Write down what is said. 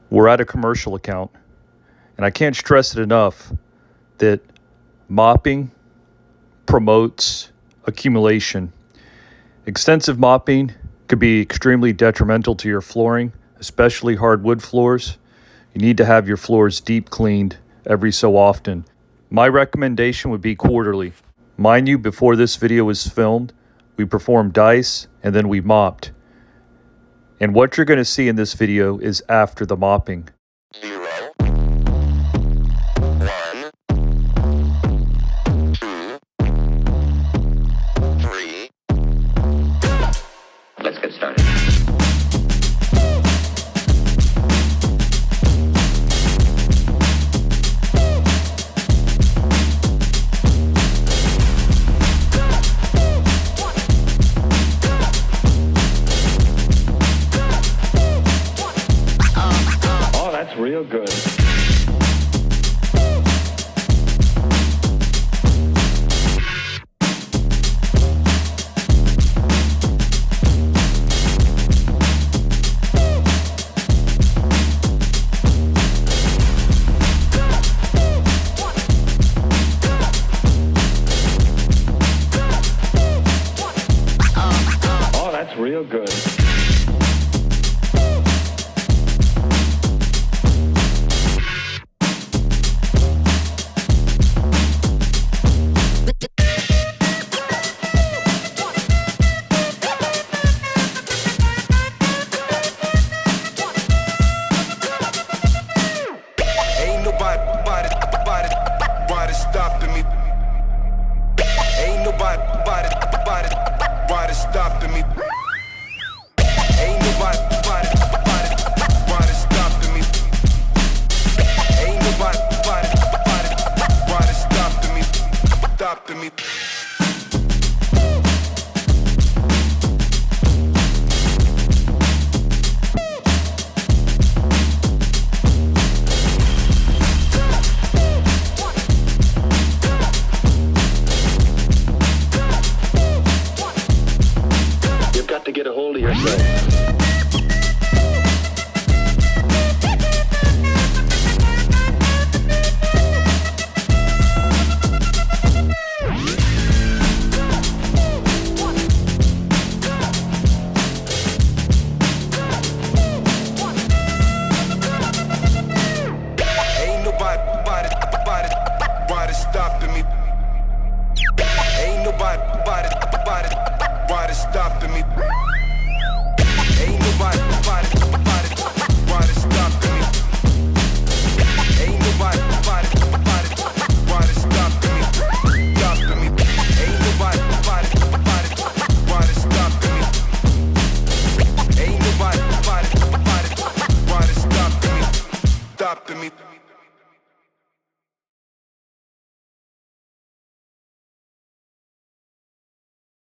We're at a commercial account, and I can't stress it enough that mopping promotes accumulation. Extensive mopping could be extremely detrimental to your flooring, especially hardwood floors. You need to have your floors deep cleaned every so often. My recommendation would be quarterly. Mind you, before this video was filmed, we performed dice and then we mopped. And what you're going to see in this video is after the mopping. 0, 1, 2, 3. Let's get started. Oh, that's real good.